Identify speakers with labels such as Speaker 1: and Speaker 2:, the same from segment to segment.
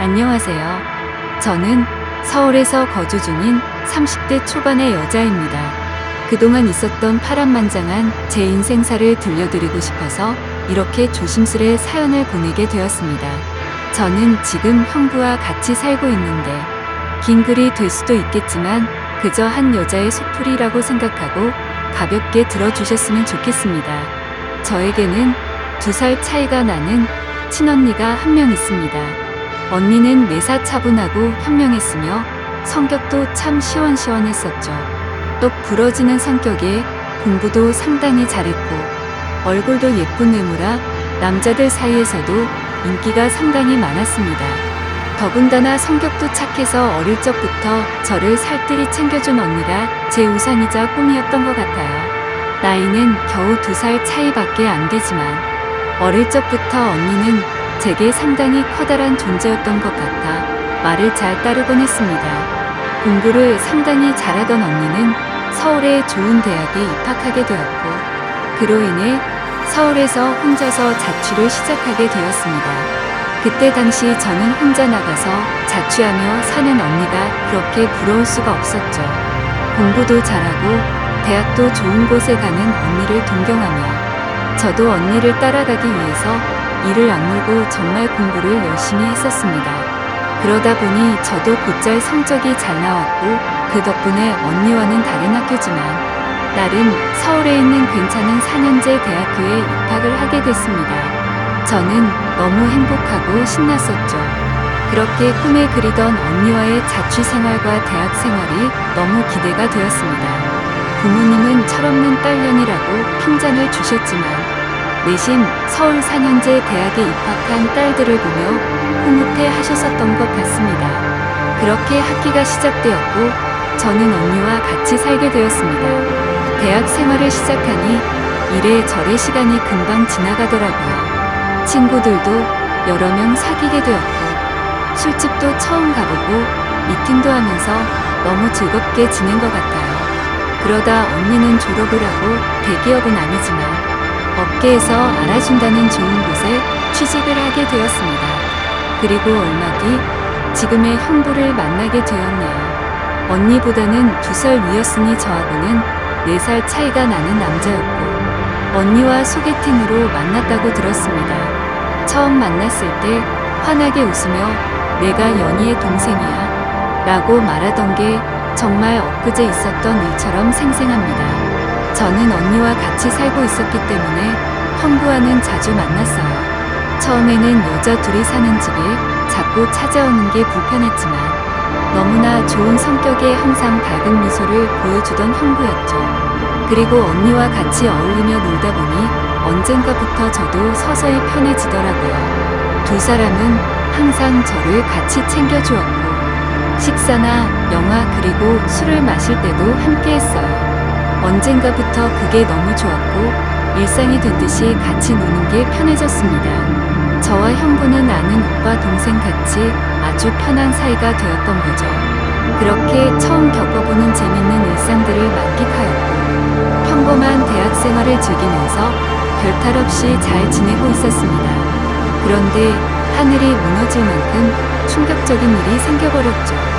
Speaker 1: 안녕하세요. 저는 서울에서 거주 중인 30대 초반의 여자입니다. 그동안 있었던 파란만장한 제 인생사를 들려드리고 싶어서 이렇게 조심스레 사연을 보내게 되었습니다. 저는 지금 형부와 같이 살고 있는데 긴 글이 될 수도 있겠지만 그저 한 여자의 속풀이라고 생각하고 가볍게 들어주셨으면 좋겠습니다. 저에게는 2살 차이가 나는 친언니가 한 명 있습니다. 언니는 내사 차분하고 현명했으며 성격도 참 시원시원했었죠. 똑 부러지는 성격에 공부도 상당히 잘했고 얼굴도 예쁜 외모라 남자들 사이에서도 인기가 상당히 많았습니다. 더군다나 성격도 착해서 어릴 적부터 저를 살뜰히 챙겨준 언니가 제 우상이자 꿈이었던 것 같아요. 나이는 겨우 2살 차이밖에 안 되지만 어릴 적부터 언니는 제게 상당히 커다란 존재였던 것 같아 말을 잘 따르곤 했습니다. 공부를 상당히 잘하던 언니는 서울의 좋은 대학에 입학하게 되었고 그로 인해 서울에서 혼자서 자취를 시작하게 되었습니다. 그때 당시 저는 혼자 나가서 자취하며 사는 언니가 그렇게 부러울 수가 없었죠. 공부도 잘하고 대학도 좋은 곳에 가는 언니를 동경하며 저도 언니를 따라가기 위해서 이를 악물고 정말 공부를 열심히 했었습니다. 그러다 보니 저도 곧잘 성적이 잘 나왔고 그 덕분에 언니와는 다른 학교지만 나름 서울에 있는 괜찮은 4년제 대학교에 입학을 하게 됐습니다. 저는 너무 행복하고 신났었죠. 그렇게 꿈에 그리던 언니와의 자취 생활과 대학 생활이 너무 기대가 되었습니다. 부모님은 철없는 딸년이라고 핀잔을 주셨지만 내심 서울 4년제 대학에 입학한 딸들을 보며 흐뭇해 하셨었던 것 같습니다. 그렇게 학기가 시작되었고 저는 언니와 같이 살게 되었습니다. 대학 생활을 시작하니 이래저래 시간이 금방 지나가더라고요. 친구들도 여러 명 사귀게 되었고 술집도 처음 가보고 미팅도 하면서 너무 즐겁게 지낸 것 같아요. 그러다 언니는 졸업을 하고 대기업은 아니지만 업계에서 알아준다는 좋은 곳에 취직을 하게 되었습니다. 그리고 얼마 뒤 지금의 형부를 만나게 되었네요. 언니보다는 2살 위였으니 저하고는 4살 차이가 나는 남자였고 언니와 소개팅으로 만났다고 들었습니다. 처음 만났을 때 환하게 웃으며 내가 연희의 동생이야 라고 말하던 게 정말 엊그제 있었던 일처럼 생생합니다. 저는 언니와 같이 살고 있었기 때문에 형부와는 자주 만났어요. 처음에는 여자 둘이 사는 집에 자꾸 찾아오는 게 불편했지만 너무나 좋은 성격에 항상 밝은 미소를 보여주던 형부였죠. 그리고 언니와 같이 어울리며 놀다 보니 언젠가부터 저도 서서히 편해지더라고요. 2사람은 항상 저를 같이 챙겨주었고 식사나 영화 그리고 술을 마실 때도 함께 했어요. 언젠가부터 그게 너무 좋았고 일상이 된 듯이 같이 노는 게 편해졌습니다. 저와 형부는 아는 오빠 동생 같이 아주 편한 사이가 되었던 거죠. 그렇게 처음 겪어보는 재밌는 일상들을 만끽하였고 평범한 대학 생활을 즐기면서 별탈 없이 잘 지내고 있었습니다. 그런데 하늘이 무너질 만큼 충격적인 일이 생겨버렸죠.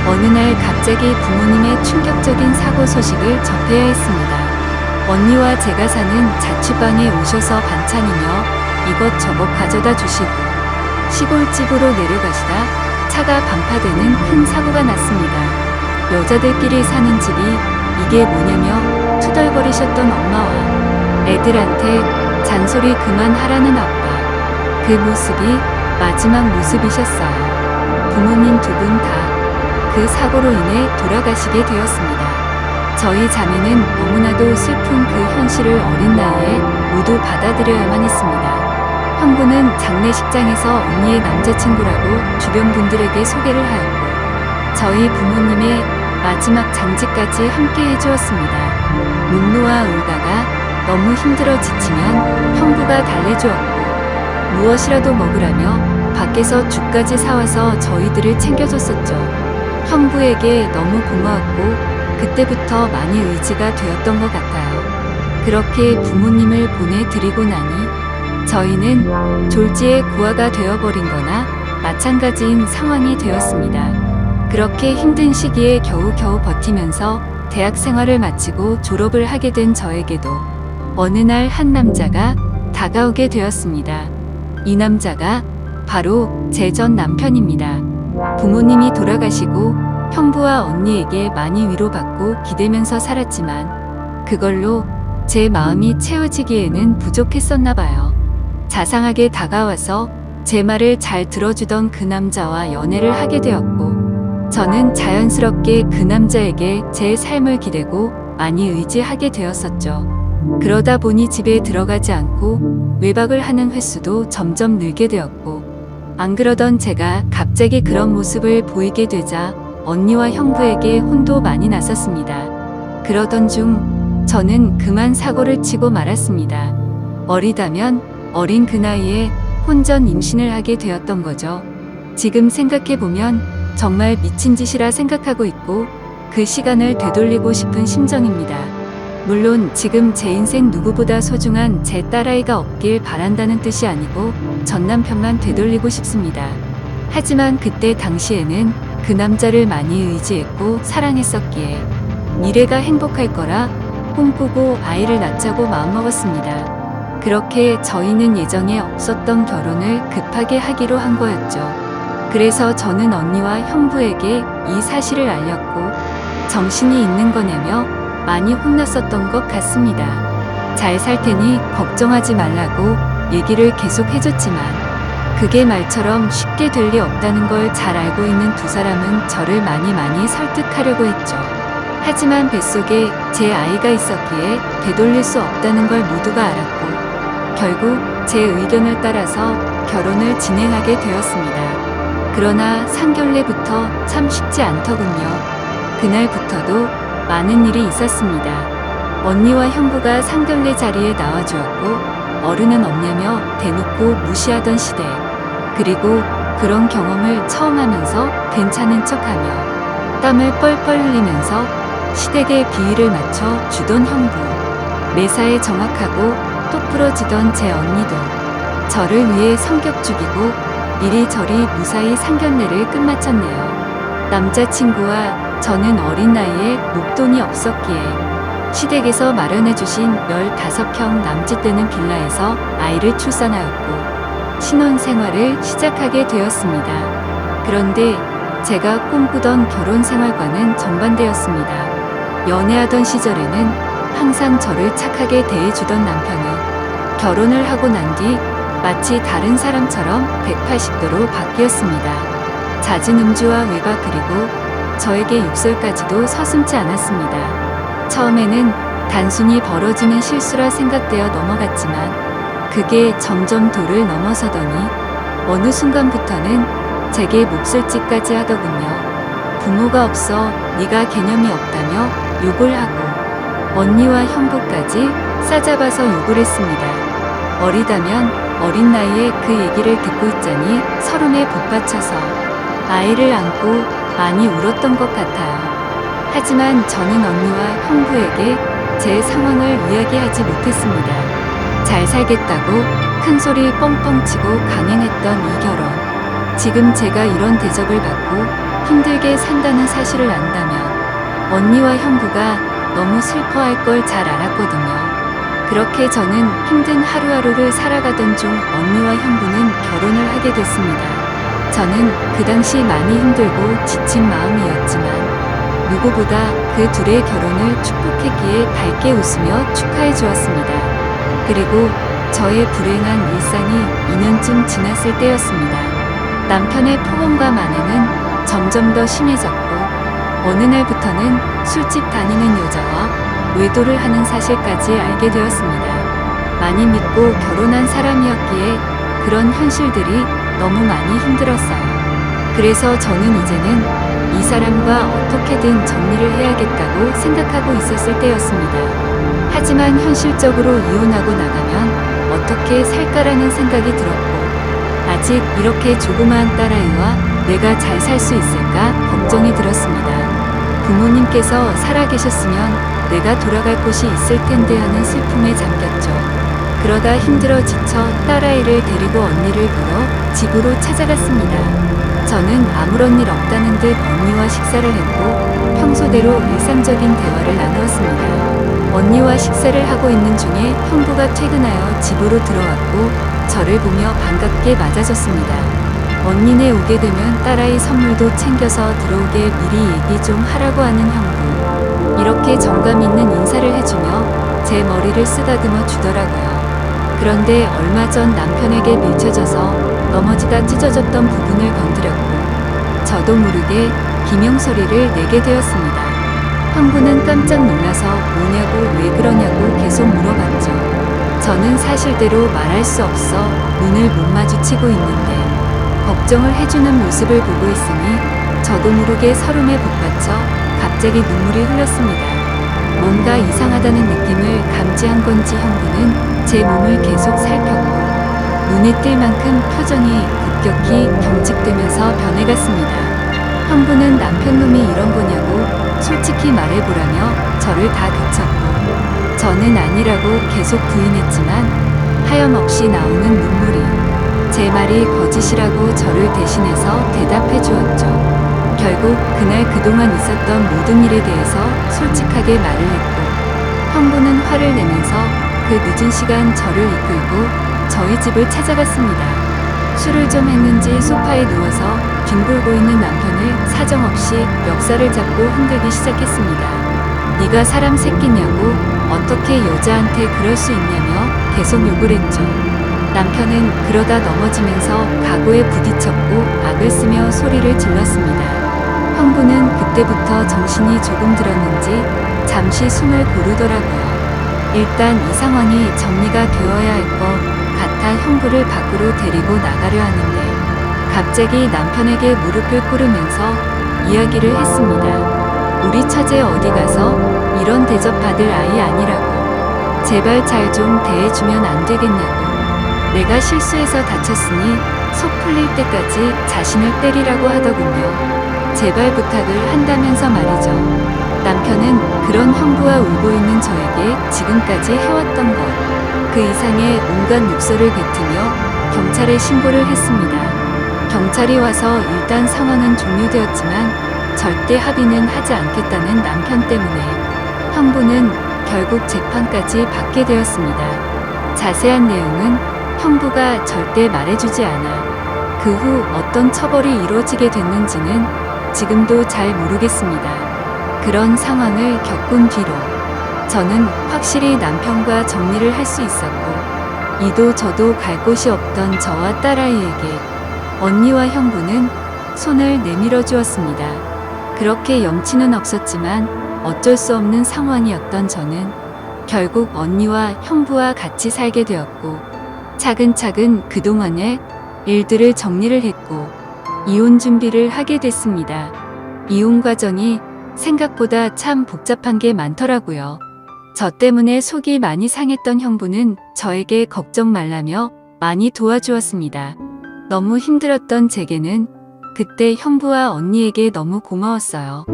Speaker 1: 어느 날 갑자기 부모님의 충격적인 사고 소식을 접해야 했습니다. 언니와 제가 사는 자취방에 오셔서 반찬이며 이것저것 가져다 주시고 시골집으로 내려가시다 차가 반파되는 큰 사고가 났습니다. 여자들끼리 사는 집이 이게 뭐냐며 투덜거리셨던 엄마와 애들한테 잔소리 그만하라는 아빠. 그 모습이 마지막 모습이셨어요. 부모님 2분 다 그 사고로 인해 돌아가시게 되었습니다. 저희 자매는 너무나도 슬픈 그 현실을 어린 나이에 모두 받아들여야만 했습니다. 형부는 장례식장에서 언니의 남자친구라고 주변 분들에게 소개를 하였고 저희 부모님의 마지막 장지까지 함께 해주었습니다. 못 놓아 울다가 너무 힘들어 지치면 형부가 달래주었고 무엇이라도 먹으라며 밖에서 죽까지 사와서 저희들을 챙겨줬었죠. 형부에게 너무 고마웠고 그때부터 많이 의지가 되었던 것 같아요. 그렇게 부모님을 보내드리고 나니 저희는 졸지에 고아가 되어버린 거나 마찬가지인 상황이 되었습니다. 그렇게 힘든 시기에 겨우겨우 버티면서 대학 생활을 마치고 졸업을 하게 된 저에게도 어느 날 한 남자가 다가오게 되었습니다. 이 남자가 바로 제 전 남편입니다. 부모님이 돌아가시고 형부와 언니에게 많이 위로받고 기대면서 살았지만 그걸로 제 마음이 채워지기에는 부족했었나 봐요. 자상하게 다가와서 제 말을 잘 들어주던 그 남자와 연애를 하게 되었고 저는 자연스럽게 그 남자에게 제 삶을 기대고 많이 의지하게 되었었죠. 그러다 보니 집에 들어가지 않고 외박을 하는 횟수도 점점 늘게 되었고 안 그러던 제가 갑자기 그런 모습을 보이게 되자 언니와 형부에게 혼도 많이 났었습니다. 그러던 중 저는 그만 사고를 치고 말았습니다. 어리다면 어린 그 나이에 혼전 임신을 하게 되었던 거죠. 지금 생각해보면 정말 미친 짓이라 생각하고 있고 그 시간을 되돌리고 싶은 심정입니다. 물론 지금 제 인생 누구보다 소중한 제 딸아이가 없길 바란다는 뜻이 아니고 전 남편만 되돌리고 싶습니다. 하지만 그때 당시에는 그 남자를 많이 의지했고 사랑했었기에 미래가 행복할 거라 꿈꾸고 아이를 낳자고 마음먹었습니다. 그렇게 저희는 예정에 없었던 결혼을 급하게 하기로 한 거였죠. 그래서 저는 언니와 형부에게 이 사실을 알렸고 정신이 있는 거냐며 많이 혼났었던 것 같습니다. 잘 살 테니 걱정하지 말라고 얘기를 계속 해줬지만 그게 말처럼 쉽게 될 리 없다는 걸 잘 알고 있는 두 사람은 저를 많이 설득하려고 했죠. 하지만 뱃속에 제 아이가 있었기에 되돌릴 수 없다는 걸 모두가 알았고 결국 제 의견을 따라서 결혼을 진행하게 되었습니다. 그러나 상견례부터 참 쉽지 않더군요. 그날부터도 많은 일이 있었습니다. 언니와 형부가 상견례 자리에 나와주었고 어른은 없냐며 대놓고 무시하던 시대. 그리고 그런 경험을 처음 하면서 괜찮은 척하며 땀을 뻘뻘 흘리면서 시댁의 비위를 맞춰 주던 형부. 매사에 정확하고 똑부러지던 제 언니도 저를 위해 성격 죽이고 이리저리 무사히 상견례를 끝마쳤네요. 남자친구와 저는 어린 나이에 목돈이 없었기에 시댁에서 마련해주신 15평 남짓되는 빌라에서 아이를 출산하였고 신혼생활을 시작하게 되었습니다. 그런데 제가 꿈꾸던 결혼 생활과는 정반대였습니다. 연애하던 시절에는 항상 저를 착하게 대해주던 남편은 결혼을 하고 난 뒤 마치 다른 사람처럼 180도로 바뀌었습니다. 잦은 음주와 외박 그리고 저에게 욕설까지도 서슴지 않았습니다. 처음에는 단순히 벌어지는 실수라 생각되어 넘어갔지만 그게 점점 도를 넘어서더니 어느 순간부터는 제게 몹쓸짓까지 하더군요. 부모가 없어 네가 개념이 없다며 욕을 하고 언니와 형부까지 싸잡아서 욕을 했습니다. 어리다면 어린 나이에 그 얘기를 듣고 있자니 서름에 복받쳐서 아이를 안고 많이 울었던 것 같아요. 하지만 저는 언니와 형부에게 제 상황을 이야기하지 못했습니다. 잘 살겠다고 큰 소리 뻥뻥 치고 강행했던 이 결혼. 지금 제가 이런 대접을 받고 힘들게 산다는 사실을 안다면 언니와 형부가 너무 슬퍼할 걸 잘 알았거든요. 그렇게 저는 힘든 하루하루를 살아가던 중 언니와 형부는 결혼을 하게 됐습니다. 저는 그 당시 많이 힘들고 지친 마음이었지만 누구보다 그 둘의 결혼을 축복했기에 밝게 웃으며 축하해 주었습니다. 그리고 저의 불행한 일상이 2년쯤 지났을 때였습니다. 남편의 폭언과 만행은 점점 더 심해졌고 어느 날부터는 술집 다니는 여자와 외도를 하는 사실까지 알게 되었습니다. 많이 믿고 결혼한 사람이었기에 그런 현실들이 너무 많이 힘들었어요. 그래서 저는 이제는 이 사람과 어떻게든 정리를 해야겠다고 생각하고 있었을 때였습니다. 하지만 현실적으로 이혼하고 나가면 어떻게 살까라는 생각이 들었고 아직 이렇게 조그마한 딸아이와 내가 잘 살 수 있을까 걱정이 들었습니다. 부모님께서 살아계셨으면 내가 돌아갈 곳이 있을 텐데 하는 슬픔에 잠겼죠. 그러다 힘들어 지쳐 딸아이를 데리고 언니를 보러 집으로 찾아갔습니다. 저는 아무런 일 없다는 듯 언니와 식사를 했고 평소대로 일상적인 대화를 나누었습니다. 언니와 식사를 하고 있는 중에 형부가 퇴근하여 집으로 들어왔고 저를 보며 반갑게 맞아줬습니다. 언니네 오게 되면 딸아이 선물도 챙겨서 들어오게 미리 얘기 좀 하라고 하는 형부. 이렇게 정감 있는 인사를 해주며 제 머리를 쓰다듬어 주더라고요. 그런데 얼마 전 남편에게 밀쳐져서 넘어지다 찢어졌던 부분을 건드렸고 저도 모르게 비명 소리를 내게 되었습니다. 형부는 깜짝 놀라서 뭐냐고 왜 그러냐고 계속 물어봤죠. 저는 사실대로 말할 수 없어 눈을 못 마주치고 있는데 걱정을 해주는 모습을 보고 있으니 저도 모르게 설움에 북받쳐 갑자기 눈물이 흘렀습니다. 뭔가 이상하다는 느낌을 감지한 건지 형부는 제 몸을 계속 살폈고 눈에 띌 만큼 표정이 급격히 경직되면서 변해갔습니다. 형부는 남편 놈이 이런 거냐고 솔직히 말해보라며 저를 다 그쳤고 저는 아니라고 계속 부인했지만 하염없이 나오는 눈물이 제 말이 거짓이라고 저를 대신해서 대답해 주었죠. 결국 그날 그동안 있었던 모든 일에 대해서 솔직하게 말을 했고 형부는 화를 내면서 그 늦은 시간 저를 이끌고 저희 집을 찾아갔습니다. 술을 좀 했는지 소파에 누워서 뒹굴고 있는 남편을 사정없이 멱살을 잡고 흔들기 시작했습니다. 네가 사람 새끼냐고 어떻게 여자한테 그럴 수 있냐며 계속 욕을 했죠. 남편은 그러다 넘어지면서 가구에 부딪혔고 악을 쓰며 소리를 질렀습니다. 형부는 그때부터 정신이 조금 들었는지 잠시 숨을 고르더라고요. 일단 이 상황이 정리가 되어야 할 것 같아 형부를 밖으로 데리고 나가려 하는데 갑자기 남편에게 무릎을 꿇으면서 이야기를 했습니다. 우리 처제 어디 가서 이런 대접 받을 아이 아니라고 제발 잘 좀 대해주면 안 되겠냐고 내가 실수해서 다쳤으니 속 풀릴 때까지 자신을 때리라고 하더군요. 제발 부탁을 한다면서 말이죠. 남편은 그런 형부와 울고 있는 저에게 지금까지 해왔던 것 그 이상의 온갖 욕설을 뱉으며 경찰에 신고를 했습니다. 경찰이 와서 일단 상황은 종료되었지만 절대 합의는 하지 않겠다는 남편 때문에 형부는 결국 재판까지 받게 되었습니다. 자세한 내용은 형부가 절대 말해주지 않아 그 후 어떤 처벌이 이루어지게 됐는지는 지금도 잘 모르겠습니다. 그런 상황을 겪은 뒤로 저는 확실히 남편과 정리를 할 수 있었고 이도 저도 갈 곳이 없던 저와 딸아이에게 언니와 형부는 손을 내밀어 주었습니다. 그렇게 염치는 없었지만 어쩔 수 없는 상황이었던 저는 결국 언니와 형부와 같이 살게 되었고 차근차근 그동안의 일들을 정리를 했고 이혼 준비를 하게 됐습니다. 이혼 과정이 생각보다 참 복잡한 게 많더라고요. 저 때문에 속이 많이 상했던 형부는 저에게 걱정 말라며 많이 도와주었습니다. 너무 힘들었던 제게는 그때 형부와 언니에게 너무 고마웠어요.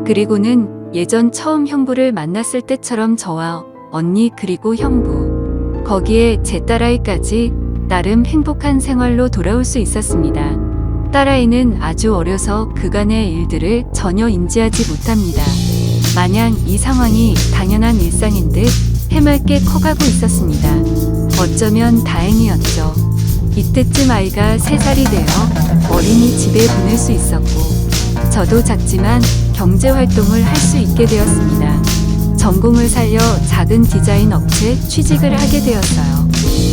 Speaker 1: 그리고는 예전 처음 형부를 만났을 때처럼 저와 언니 그리고 형부 거기에 제 딸아이까지 나름 행복한 생활로 돌아올 수 있었습니다. 딸아이는 아주 어려서 그간의 일들을 전혀 인지하지 못합니다. 마냥 이 상황이 당연한 일상인 듯 해맑게 커가고 있었습니다. 어쩌면 다행이었죠. 이때쯤 아이가 3살이 되어 어린이집에 보낼 수 있었고 저도 작지만 경제활동을 할 수 있게 되었습니다. 전공을 살려 작은 디자인 업체 취직을 하게 되었어요.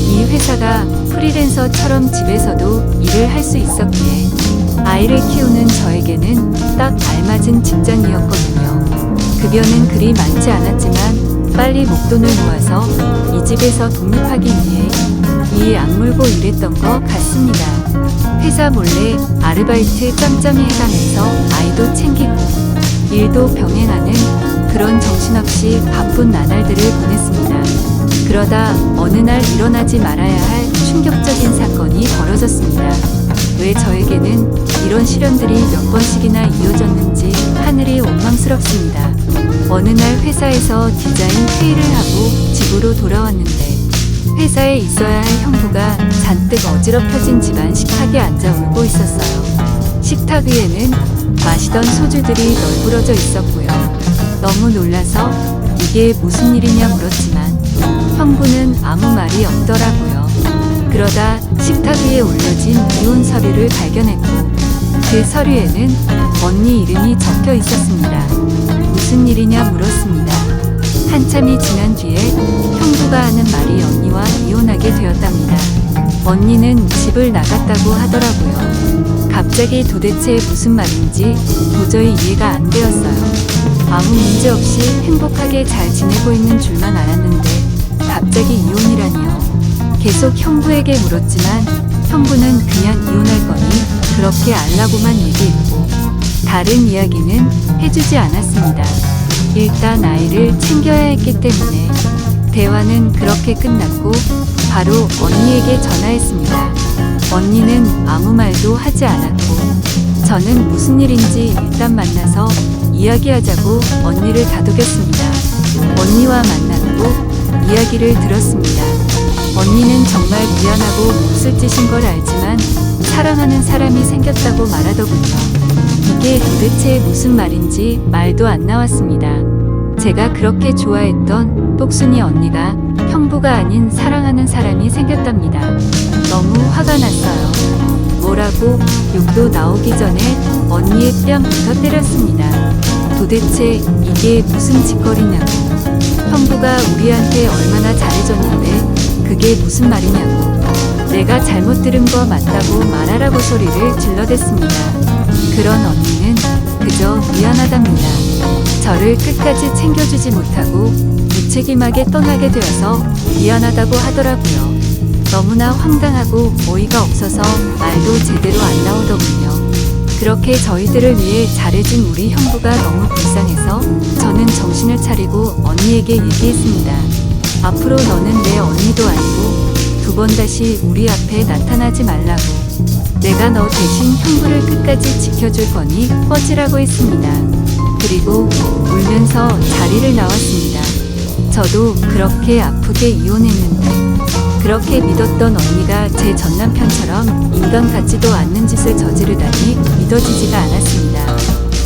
Speaker 1: 이 회사가 프리랜서처럼 집에서도 일을 할 수 있었기에 아이를 키우는 저에게는 딱 알맞은 직장이었거든요. 급여는 그리 많지 않았지만 빨리 목돈을 모아서 이 집에서 독립하기 위해 이 악물고 일했던 것 같습니다. 회사 몰래 아르바이트 짬짬이 해가면서 아이도 챙기고 일도 병행하는 그런 정신없이 바쁜 나날들을 보냈습니다. 그러다 어느 날 일어나지 말아야 할 충격적인 사건이 벌어졌습니다. 왜 저에게는 이런 시련들이 몇 번씩이나 이어졌는지 하늘이 원망스럽습니다. 어느 날 회사에서 디자인 회의를 하고 집으로 돌아왔는데 회사에 있어야 할 형부가 잔뜩 어지럽혀진 집안 식탁에 앉아 울고 있었어요. 식탁 위에는 마시던 소주들이 널브러져 있었고요. 너무 놀라서 이게 무슨 일이냐 물었지만 형부는 아무 말이 없더라고요. 그러다 식탁 위에 올려진 이혼 서류를 발견했고 그 서류에는 언니 이름이 적혀 있었습니다. 무슨 일이냐 물었습니다. 한참이 지난 뒤에 형부가 하는 말이 언니와 이혼하게 되었답니다. 언니는 집을 나갔다고 하더라고요. 갑자기 도대체 무슨 말인지 도저히 이해가 안 되었어요. 아무 문제 없이 행복하게 잘 지내고 있는 줄만 알았는데 갑자기 이혼이라니요. 계속 형부에게 물었지만 형부는 그냥 이혼할 거니 그렇게 알라고만 얘기했고 다른 이야기는 해주지 않았습니다. 일단 아이를 챙겨야 했기 때문에 대화는 그렇게 끝났고 바로 언니에게 전화했습니다. 언니는 아무 말도 하지 않았고 저는 무슨 일인지 일단 만나서 이야기하자고 언니를 다독였습니다. 언니와 만났고 이야기를 들었습니다. 언니는 정말 미안하고 몹쓸 짓인 걸 알지만 사랑하는 사람이 생겼다고 말하더군요. 이게 도대체 무슨 말인지 말도 안 나왔습니다. 제가 그렇게 좋아했던 똑순이 언니가 형부가 아닌 사랑하는 사람이 생겼답니다. 너무 화가 났어요. 뭐라고 욕도 나오기 전에 언니의 뺨부터 때렸습니다. 도대체 이게 무슨 짓거리냐고. 형부가 우리한테 얼마나 잘해줬는데 그게 무슨 말이냐고. 내가 잘못 들은 거 맞다고 말하라고 소리를 질러댔습니다. 그런 언니는 그저 미안하답니다. 저를 끝까지 챙겨주지 못하고 무책임하게 떠나게 되어서 미안하다고 하더라고요. 너무나 황당하고 어이가 없어서 말도 제대로 안 나오더군요. 그렇게 저희들을 위해 잘해준 우리 형부가 너무 불쌍해서 저는 정신을 차리고 언니에게 얘기했습니다. 앞으로 너는 내 언니도 아니고 두 번 다시 우리 앞에 나타나지 말라고. 내가 너 대신 형부를 끝까지 지켜줄 거니 꺼지라고 했습니다. 그리고 울면서 자리를 나왔습니다. 저도 그렇게 아프게 이혼했는데 그렇게 믿었던 언니가 제 전남편처럼 인간 같지도 않는 짓을 저지르다니 믿어지지가 않았습니다.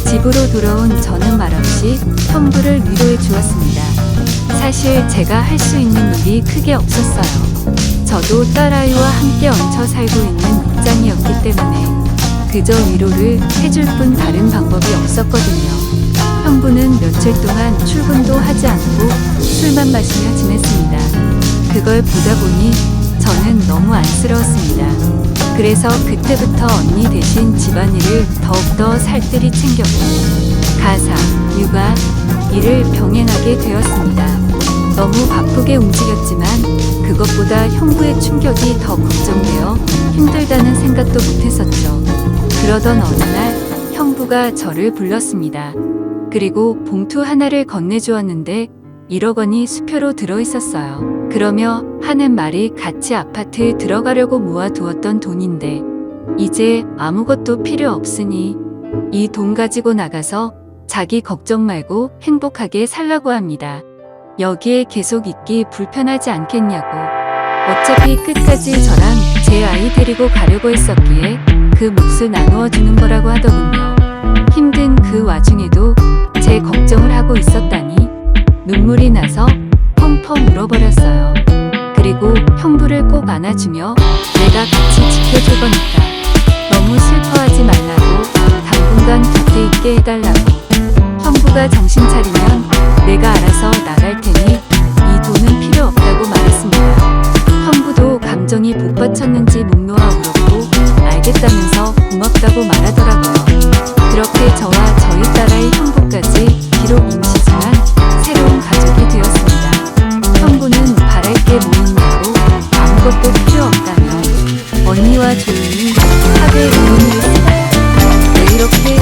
Speaker 1: 집으로 돌아온 저는 말없이 형부를 위로해 주었습니다. 사실 제가 할 수 있는 일이 크게 없었어요. 저도 딸아이와 함께 얹혀 살고 있는 입장이었기 때문에 그저 위로를 해줄 뿐 다른 방법이 없었거든요. 형부는 며칠 동안 출근도 하지 않고 술만 마시며 지냈습니다. 그걸 보다 보니 저는 너무 안쓰러웠습니다. 그래서 그때부터 언니 대신 집안일을 더욱더 살뜰히 챙겼고 가사, 육아, 일을 병행하게 되었습니다. 너무 바쁘게 움직였지만 그것보다 형부의 충격이 더 걱정되어 힘들다는 생각도 못했었죠. 그러던 어느 날 형부가 저를 불렀습니다. 그리고 봉투 하나를 건네주었는데 1억 원이 수표로 들어있었어요. 그러며 하는 말이 같이 아파트에 들어가려고 모아두었던 돈인데 이제 아무것도 필요 없으니 이 돈 가지고 나가서 자기 걱정 말고 행복하게 살라고 합니다. 여기에 계속 있기 불편하지 않겠냐고. 어차피 끝까지 저랑 제 아이 데리고 가려고 했었기에 그 몫을 나누어 주는 거라고 하더군요. 힘든 그 와중에도 제 걱정을 하고 있었다니 눈물이 나서 펑펑 울어버렸어요. 그리고 형부를 꼭 안아주며 내가 같이 지켜줄 거니까 너무 슬퍼하지 말라고 당분간 곁에 있게 해달라고. 형부가 정신 차리면 내가 알아서 나갈 테니 이 돈은 필요 없다고 말했습니다. 형부도 감정이 복받쳤는지 목 놓아 울었고 알겠다면서 고맙다고 말하더라고요. 그렇게 저와 저희 딸아이 형부까지 비록 임시지만 새로운 가족이 되었습니다. 형부는 바랄 게 뭐 있냐고 아무것도 필요 없다며 언니와 조용히 합의 이혼을 했습니다. 왜 이렇게